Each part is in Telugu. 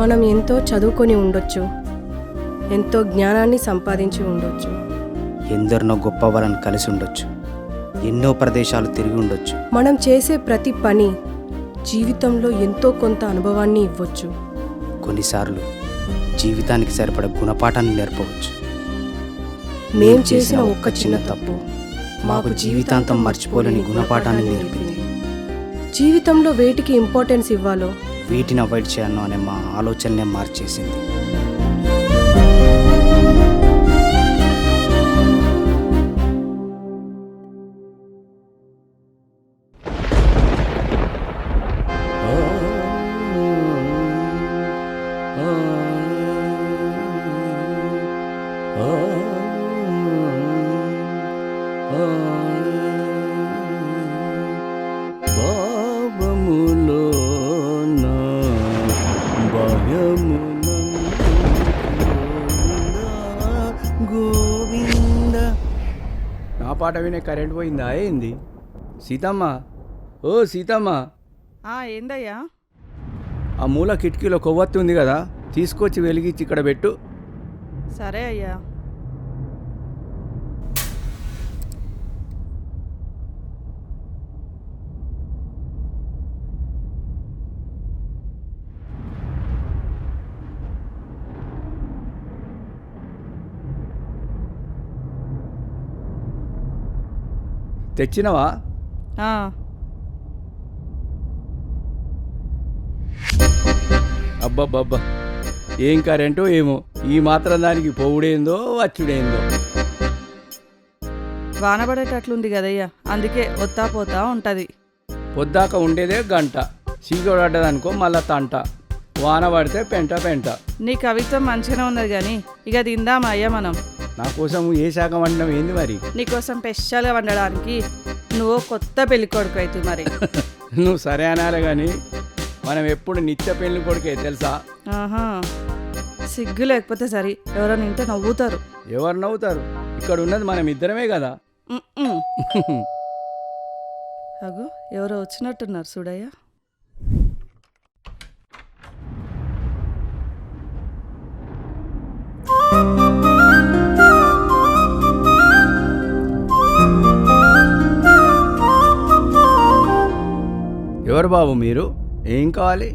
మనం ఎంతో చదువుకొని ఉండొచ్చు, ఎంతో జ్ఞానాన్ని సంపాదించి ఉండొచ్చు, ఎందరినో గొప్ప వాళ్ళని కలిసి ఉండొచ్చు, ఎన్నో ప్రదేశాలు తిరిగి ఉండొచ్చు. మనం చేసే ప్రతి పని జీవితంలో ఎంతో కొంత అనుభవాన్ని ఇవ్వచ్చు. కొన్నిసార్లు జీవితానికి సరిపడ గుణపాఠాన్ని నేర్పవచ్చు. మేం చేసిన ఒక్క చిన్న తప్పు మాకు జీవితాంతం మర్చిపోలేని గుణపాఠాన్ని నేర్పింది. జీవితంలో వేటికి ఇంపార్టెన్స్ ఇవ్వాలో, వీటిని అవాయిడ్ చేయాలో అనే మా ఆలోచననే మార్చేసింది. నా పాట వినే కరెంట్ పోయిందా ఏంది? సీతమ్మ, ఓ సీతమ్మ, ఏందయ్యా? ఆ మూల కిటికీలో కొవ్వొత్తి ఉంది కదా, తీసుకొచ్చి వెలిగించి ఇక్కడ పెట్టు. సరే అయ్యా. తెచ్చినవా? అబ్బబ్బబ్బా, ఏం కరెంటో ఏమో, ఈ మాత్రం దానికి పోవుడేందో వచ్చుడేందో. వాన పడేటట్లుంది కదయ్యా, అందుకే వత్తా పోతా ఉంటది. పొద్దాక ఉండేదే గంట, చీకటి పడ్డదనుకో మళ్ళా తంట, వాన పడితే పెంట పెంట. నీ కవిత్వం మంచిగానే ఉన్నది కానీ ఇక తిందామా అయ్యా మనం? నా కోసం ఏ శాఖ వండడం ఏంది మరి? నీకోసం స్పెషల్గా వండడానికి నువ్వు కొత్త పెళ్లి కొడుకు అవుతుంది మరి. నువ్వు సరే అనాలి కానీ మనం ఎప్పుడు నిత్య పెళ్లి కొడుకే తెలుసా? ఆహా, సిగ్గు లేకపోతే సరే, ఎవరైనా ఇంటే నవ్వుతారు. ఎవరు నవ్వుతారు? ఇక్కడ ఉన్నది మనం ఇద్దరమే కదా. అగు, ఎవరో వచ్చినట్టున్నారు చూడయ్యా. ఎవరు బాబు మీరు? ఏం కావాలి?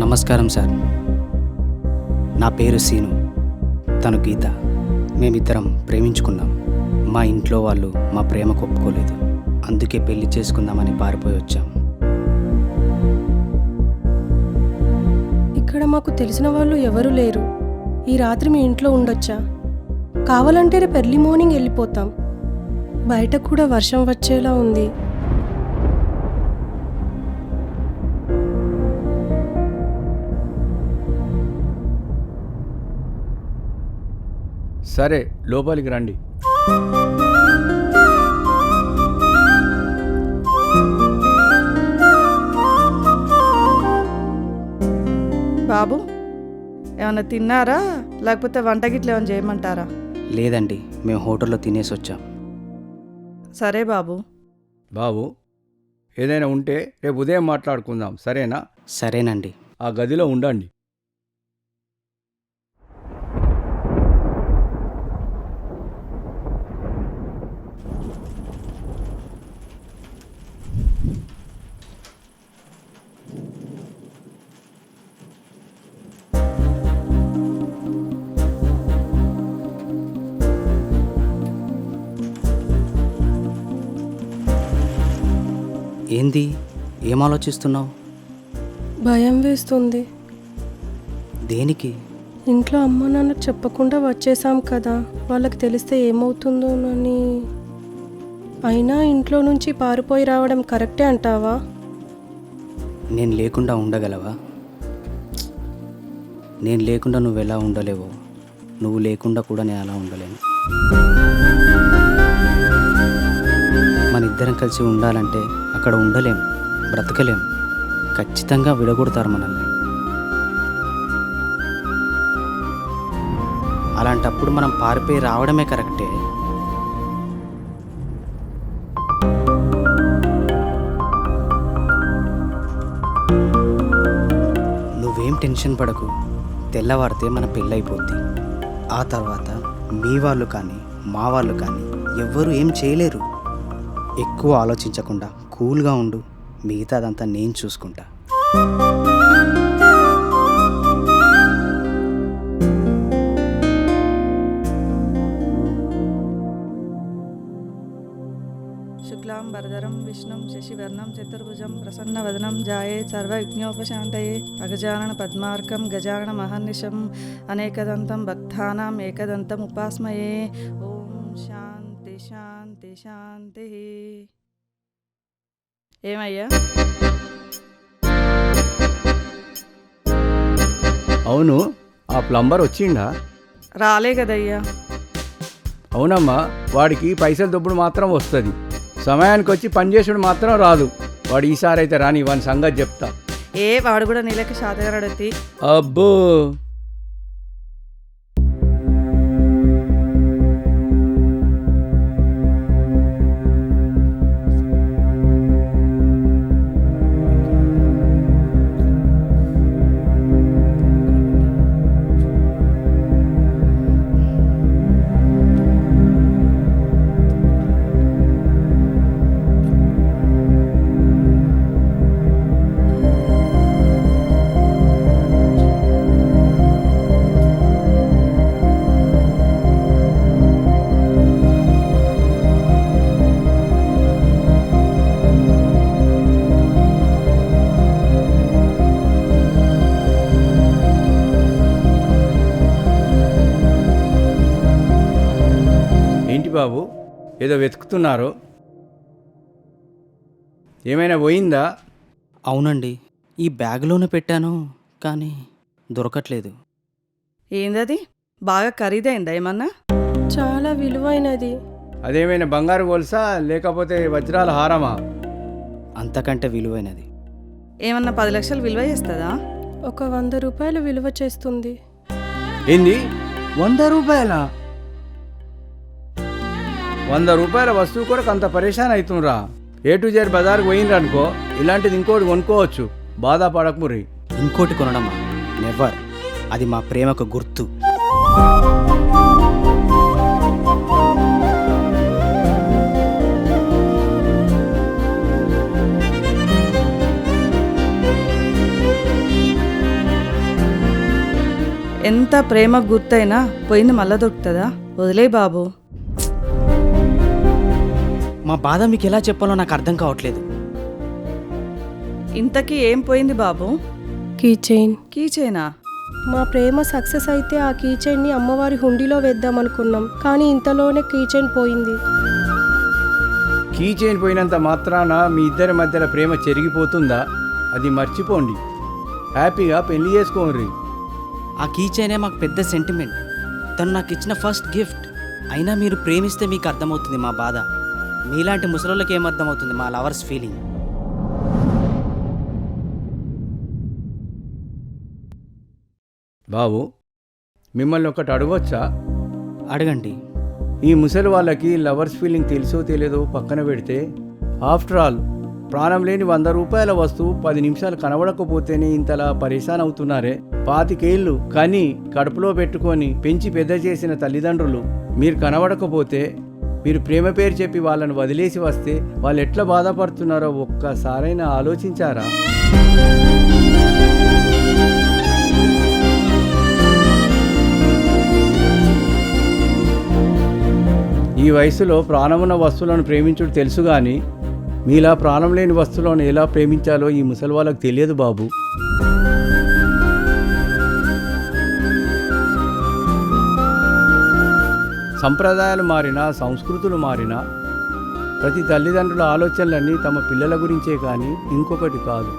నమస్కారం సార్, నా పేరు సీను, తను గీత. మేమిద్దరం ప్రేమించుకున్నాం. మా ఇంట్లో వాళ్ళు మా ప్రేమకు ఒప్పుకోలేదు, అందుకే పెళ్లి చేసుకుందామని పారిపోయి వచ్చాం. ఇక్కడ మాకు తెలిసిన వాళ్ళు ఎవరు లేరు. ఈ రాత్రి మీ ఇంట్లో ఉండొచ్చా? కావాలంటే రేపు ఎర్లీ మార్నింగ్ వెళ్ళిపోతాం. బయట కూడా వర్షం వచ్చేలా ఉంది. సరే, లోపలికి రండి. బాబు, ఏమన్నా తిన్నారా లేకపోతే వంట గిట్ల ఏమైనా చేయమంటారా? లేదండి, మేము హోటల్లో తినేసి వచ్చాం. సరే బాబు. బాబు, ఏదైనా ఉంటే రేపు ఉదయం మాట్లాడుకుందాం, సరేనా? సరేనండి. ఆ గదిలో ఉండండి. ఏంది, ఏం ఆలోచిస్తున్నావు? భయం వేస్తుంది. దేనికి? ఇంట్లో అమ్మ నాన్నకు చెప్పకుండా వచ్చేసాం కదా, వాళ్ళకి తెలిస్తే ఏమవుతుందోనని. అయినా ఇంట్లో నుంచి పారిపోయి రావడం కరెక్టే అంటావా? నేను లేకుండా ఉండగలవా? నేను లేకుండా నువ్వు ఎలా ఉండలేవో, నువ్వు లేకుండా కూడా నేను అలా ఉండలేను. మన ఇద్దరం కలిసి ఉండాలంటే అక్కడ ఉండలేం, బ్రతకలేం. ఖచ్చితంగా విడగొడతారు మనల్ని. అలాంటప్పుడు మనం పారిపోయి రావడమే కరెక్టే. నువ్వేం టెన్షన్ పడకు, తెల్లవారితే మన పెళ్ళైపోద్ది. ఆ తర్వాత మీ వాళ్ళు కానీ మా వాళ్ళు కానీ ఎవ్వరూ ఏం చేయలేరు. ఎక్కువ ఆలోచించకుండా కూల్గా ఉండు, మిగతాదంతా నేను చూసుకుంటా. శుక్లాం వరదరం విష్ణుం శశివర్ణం చతుర్భుజం ప్రసన్నవదనం జాయే సర్వవిఘ్నోపశాంతయే అగజానన పద్మార్కం గజానన మహర్నిశం అనేకదంతం భక్తానాం ఏకదంతం ఉపాస్మయే. ఓం శాంతి శాంతి శాంతి. ఏమయ్యా? అవును, ఆ ప్లంబర్ వచ్చిండా? రాలే కదయ్యా. అవునమ్మా, వాడికి పైసలు దొబ్బుడు మాత్రం వస్తుంది, సమయానికి వచ్చి పనిచేసుడు మాత్రం రాదు. వాడు ఈసారి అయితే రాని, వాని సంగతి చెప్తా. వాడు కూడా నీలకి శాతగాడొత్తి. అబ్బో, ఏంటి బాబు ఏదో వెతుకుతున్నారు? ఏమైనా పోయిందా? అవునండి, ఈ బ్యాగ్లోనే పెట్టాను కానీ దొరకట్లేదు. ఏందది? బాగా ఖరీదైందా ఏమన్నా? చాలా విలువైనది. అదేమైనా బంగారు గొలుసా లేకపోతే వజ్రాల హారమా? అంతకంటే విలువైనది. ఏమన్నా 10 లక్షలు విలువ చేస్తుందా? ఒక 100 రూపాయలు విలువ చేస్తుంది. ఏంది, 100 రూపాయలా? 100 రూపాయల వస్తువు కూడా అంత పరేషాన్ అవుతుండ్రా? A to Z బజార్కి పోయిండ్రు అనుకో, ఇలాంటిది ఇంకోటి కొనుక్కోవచ్చు, బాధపడకురి. ఇంకోటి కొనడమా? నెవర్. అది మా ప్రేమకు గుర్తు. ఎంత ప్రేమ గుర్తైనా పోయింది మళ్ళా దొరుకుతుందా? వదిలే బాబు. మా బాధ మీకు ఎలా చెప్పాలో నాకు అర్థం కావట్లేదు. ఇంతకీ ఏం పోయింది బాబు? Key chain. కీచేనా? మా ప్రేమ సక్సెస్ అయితే ఆ కీ చైన్ని అమ్మవారి హుండీలో వేద్దాం అనుకున్నాం, కానీ ఇంతలోనే కీ చైన్ పోయింది. కీ చైన్ పోయినంత మాత్రాన మీ ఇద్దరి మధ్యలో ప్రేమ చెరిగిపోతుందా? అది మర్చిపోండి, హ్యాపీగా పెళ్లి చేసుకోండి. ఆ కీ చైనే మాకు పెద్ద సెంటిమెంట్. తను నాకు ఇచ్చిన ఫస్ట్ గిఫ్ట్. అయినా మీరు ప్రేమిస్తే మీకు అర్థమవుతుంది మా బాధ. మీలాంటి ముసలోళ్ళకి ఏమర్థమవుతుంది మా లవర్స్ ఫీలింగ్? బాబు, మిమ్మల్ని ఒకటి అడగొచ్చా? అడగండి. ఈ ముసలి వాళ్ళకి లవర్స్ ఫీలింగ్ తెలుసో తెలియదో పక్కన పెడితే, ఆఫ్టర్ ఆల్ ప్రాణం లేని 100 రూపాయల వస్తువు 10 నిమిషాలు కనబడకపోతేనే ఇంతలా పరేషాన్ అవుతున్నారే. 25 ఏళ్ళు కని కడుపులో పెట్టుకొని పెంచి పెద్ద చేసిన తల్లిదండ్రులు మీరు కనబడకపోతే, మీరు ప్రేమ పేరు చెప్పి వాళ్ళని వదిలేసి వస్తే వాళ్ళు ఎట్లా బాధపడుతున్నారో ఒక్కసారైనా ఆలోచించారా? ఈ వయసులో ప్రాణమున్న వస్తువులను ప్రేమించుడు తెలుసు కానీ మీలా ప్రాణం లేని వస్తువులను ఎలా ప్రేమించాలో ఈ ముసలి వాళ్ళకు తెలియదు బాబు. సంప్రదాయాలు మారినా, సంస్కృతులు మారినా, ప్రతి తల్లిదండ్రుల ఆలోచనలన్నీ తమ పిల్లల గురించే కానీ ఇంకొకటి కాదు.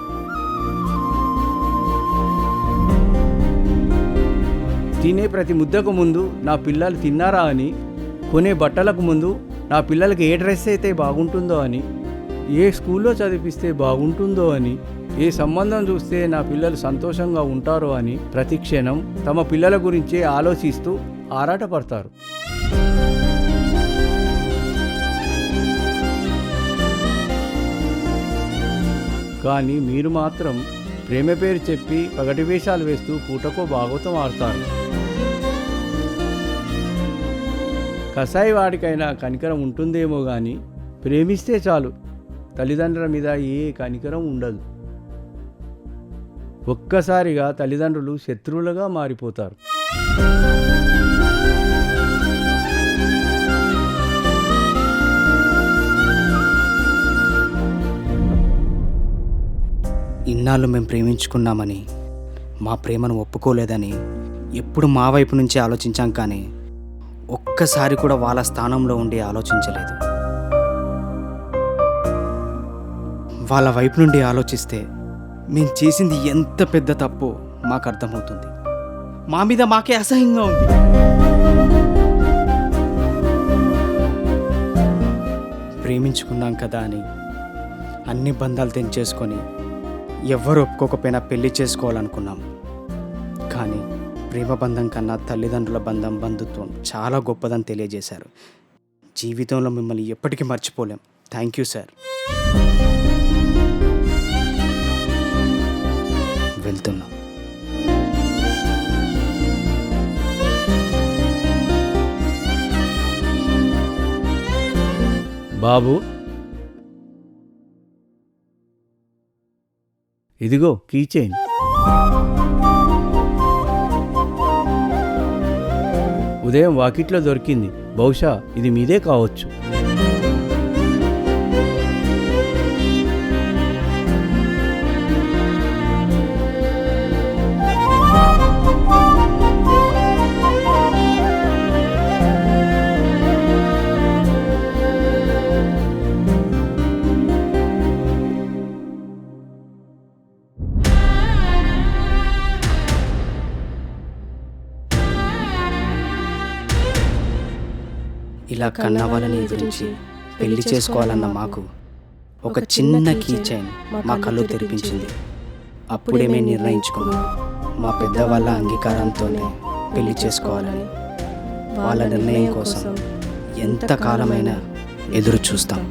తినే ప్రతి ముద్దకు ముందు నా పిల్లలు తిన్నారా అని, కొనే బట్టలకు ముందు నా పిల్లలకి ఏ డ్రెస్ అయితే బాగుంటుందో అని, ఏ స్కూల్లో చదివిస్తే బాగుంటుందో అని, ఏ సంబంధం చూస్తే నా పిల్లలు సంతోషంగా ఉంటారో అని ప్రతి క్షణం తమ పిల్లల గురించే ఆలోచిస్తూ ఆరాటపడతారు. కానీ మీరు మాత్రం ప్రేమ పేరు చెప్పి పగటి వేషాలు వేస్తూ పూటకో భాగవతం ఆడతారు. కసాయి వాడికైనా కనికరం ఉంటుందేమో కానీ ప్రేమిస్తే చాలు తల్లిదండ్రుల మీద ఏ కనికరం ఉండదు. ఒక్కసారిగా తల్లిదండ్రులు శత్రువులుగా మారిపోతారు. ఇన్నాళ్ళు మేము ప్రేమించుకున్నామని, మా ప్రేమను ఒప్పుకోలేదని ఎప్పుడు మా వైపు నుంచి ఆలోచించాం, కానీ ఒక్కసారి కూడా వాళ్ళ స్థానంలో ఉండి ఆలోచించలేదు. వాళ్ళ వైపు నుండి ఆలోచిస్తే మేము చేసింది ఎంత పెద్ద తప్పో మాకు అర్థమవుతుంది. మా మీద మాకే అసహ్యంగా ఉంది. ప్రేమించుకున్నాం కదా అని అన్ని బంధాలు తెంచేసుకొని ఎవ్వరు ఒప్పుకోకపోయినా పెళ్లి చేసుకోవాలనుకున్నాం. కానీ ప్రేమ బంధం కన్నా తల్లిదండ్రుల బంధం, బంధుత్వం చాలా గొప్పదని తెలియజేశారు. జీవితంలో మిమ్మల్ని ఎప్పటికీ మర్చిపోలేం. Thank you sir. వెళ్తున్నాం. బాబు, ఇదిగో కీ చైన్. ఉదయం వాకిట్లో దొరికింది. బహుశా ఇది మీదే కావచ్చు. ఇలా కన్న వాళ్ళని ఎదిరించి పెళ్లి చేసుకోవాలన్న మాకు ఒక చిన్న కీ చైన్ మా కళ్ళు తెరిపించింది. అప్పుడే మేము నిర్ణయించుకున్నాం, మా పెద్దవాళ్ళ అంగీకారంతోనే పెళ్లి చేసుకోవాలని. వాళ్ళ నిర్ణయం కోసం ఎంత కాలమైనా ఎదురు చూస్తాం.